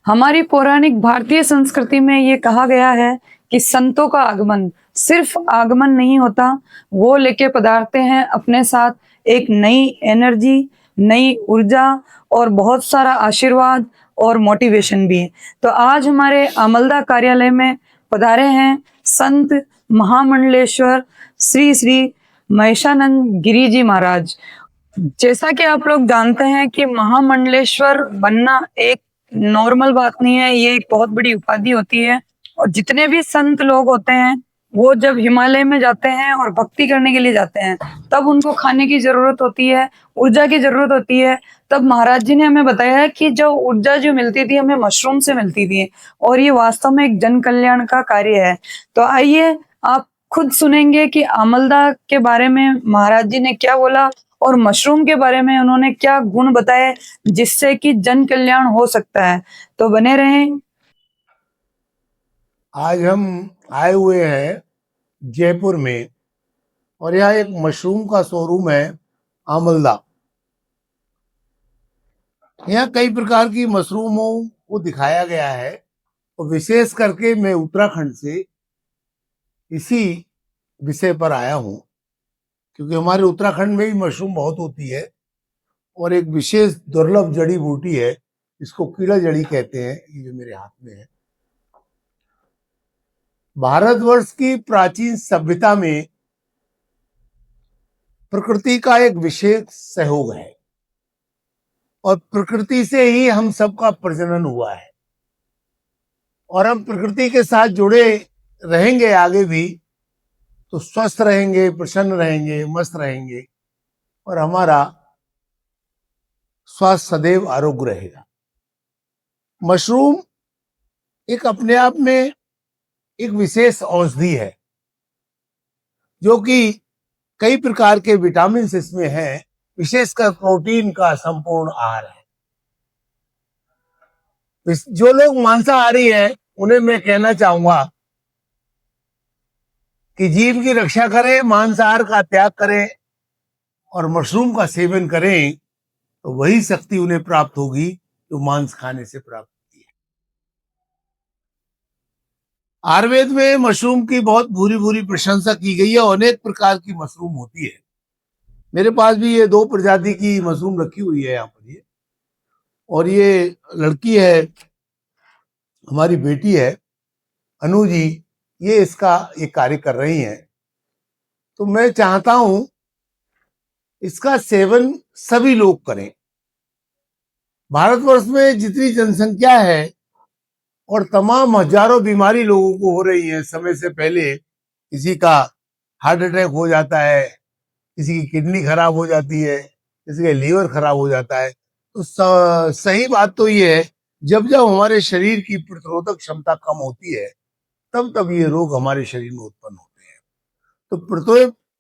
हमारी पौराणिक भारतीय संस्कृति में ये कहा गया है कि संतों का आगमन सिर्फ आगमन नहीं होता, वो लेके पधारते हैं अपने साथ एक नई एनर्जी, नई ऊर्जा और बहुत सारा आशीर्वाद और मोटिवेशन भी। तो आज हमारे अमलदा कार्यालय में पधारे हैं संत महामंडलेश्वर श्री श्री महेशानंद गिरी जी महाराज। जैसा कि आप लोग जानते हैं कि महामंडलेश्वर बनना एक नॉर्मल बात नहीं है, ये एक बहुत बड़ी उपाधि होती है। और जितने भी संत लोग होते हैं वो जब हिमालय में जाते हैं और भक्ति करने के लिए जाते हैं, तब उनको खाने की जरूरत होती है, ऊर्जा की जरूरत होती है। तब महाराज जी ने हमें बताया है कि जो ऊर्जा जो मिलती थी हमें मशरूम से मिलती थी, और ये वास्तव में एक जन कल्याण का कार्य है। तो आइए आप खुद सुनेंगे कि अमलदा के बारे में महाराज जी ने क्या बोला और मशरूम के बारे में उन्होंने क्या गुण बताए जिससे कि जन कल्याण हो सकता है। तो बने रहें। आज हम आए हुए हैं जयपुर में, और यहाँ एक मशरूम का शोरूम है आमलदा। यहाँ कई प्रकार की मशरूमों को दिखाया गया है, और विशेष करके मैं उत्तराखंड से इसी विषय पर आया हूँ, क्योंकि हमारे उत्तराखंड में भी मशरूम बहुत होती है, और एक विशेष दुर्लभ जड़ी बूटी है, इसको कीड़ा जड़ी कहते हैं। ये जो मेरे हाथ में है, भारतवर्ष की प्राचीन सभ्यता में प्रकृति का एक विशेष सहयोग है, और प्रकृति से ही हम सबका प्रजनन हुआ है, और हम प्रकृति के साथ जुड़े रहेंगे आगे भी, तो स्वस्थ रहेंगे, प्रसन्न रहेंगे, मस्त रहेंगे, और हमारा स्वास्थ्य सदैव आरोग्य रहेगा। मशरूम एक अपने आप में एक विशेष औषधि है, जो कि कई प्रकार के विटामिन इसमें हैं, विशेषकर प्रोटीन का संपूर्ण आहार है। जो लोग मांसाहारी हैं उन्हें मैं कहना चाहूंगा कि जीव की रक्षा करें, मांसाहार का त्याग करें और मशरूम का सेवन करें, तो वही शक्ति उन्हें प्राप्त होगी जो मांस खाने से प्राप्त होती है। आयुर्वेद में मशरूम की बहुत भूरी भूरी प्रशंसा की गई है। अनेक प्रकार की मशरूम होती है। मेरे पास भी ये 2 प्रजाति की मशरूम रखी हुई है यहाँ पर। ये और ये लड़की है, हमारी बेटी है अनु जी, ये इसका ये कार्य कर रही हैं। तो मैं चाहता हूं इसका सेवन सभी लोग करें। भारतवर्ष में जितनी जनसंख्या है और तमाम हजारों बीमारी लोगों को हो रही है, समय से पहले किसी का हार्ट अटैक हो जाता है, किसी की किडनी खराब हो जाती है, किसी का लीवर खराब हो जाता है। तो सही बात तो ये है, जब जब हमारे शरीर की प्रतिरोधक क्षमता कम होती है, तब तब ये रोग हमारे शरीर में उत्पन्न होते हैं। तो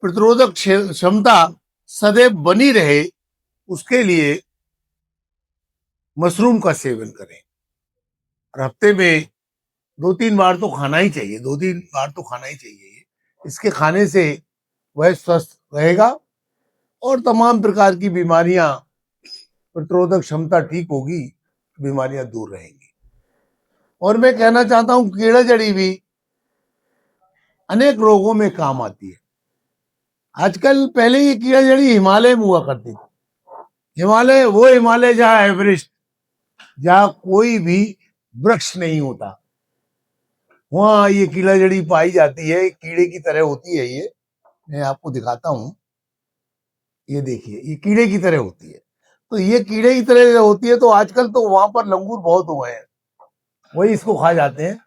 प्रतिरोधक क्षमता सदैव बनी रहे, उसके लिए मशरूम का सेवन करें, और हफ्ते में 2-3 बार तो खाना ही चाहिए। 2-3 बार तो खाना ही चाहिए। इसके खाने से वह स्वस्थ रहेगा, और तमाम प्रकार की बीमारियां, प्रतिरोधक क्षमता ठीक होगी, बीमारियां दूर रहेंगी। और मैं कहना चाहता हूं कीड़ा जड़ी भी अनेक रोगों में काम आती है। आजकल, पहले ये कीड़ा जड़ी हिमालय में हुआ करती थी। हिमालय, वो हिमालय जहाँ एवरेस्ट, जहाँ कोई भी वृक्ष नहीं होता, वहां ये कीड़ा जड़ी पाई जाती है। कीड़े की तरह होती है ये, मैं आपको दिखाता हूं। ये देखिए, ये कीड़े की तरह होती है। तो ये कीड़े की तरह होती है, तो आजकल तो वहां पर लंगूर बहुत हुए हैं, वही इसको खा जाते हैं।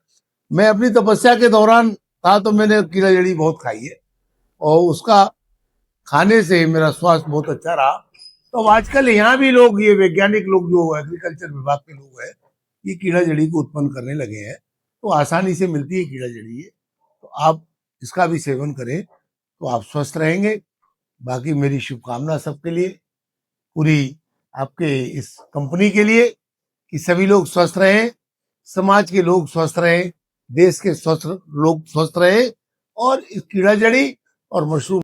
मैं अपनी तपस्या के दौरान था तो मैंने कीड़ा जड़ी बहुत खाई है, और उसका खाने से मेरा स्वास्थ्य बहुत अच्छा रहा। तो आजकल यहाँ भी लोग, ये वैज्ञानिक लोग जो एग्रीकल्चर विभाग के लोग हैं, ये कीड़ा जड़ी को उत्पन्न करने लगे हैं। तो आसानी से मिलती है कीड़ा जड़ी है, तो आप इसका भी सेवन करें तो आप स्वस्थ रहेंगे। बाकी मेरी शुभकामना सबके लिए, पूरी आपके इस कंपनी के लिए, कि सभी लोग स्वस्थ रहें, समाज के लोग स्वस्थ रहें, देश के स्वस्थ लोग स्वस्थ रहें, और इस कीड़ा जड़ी और मशरूम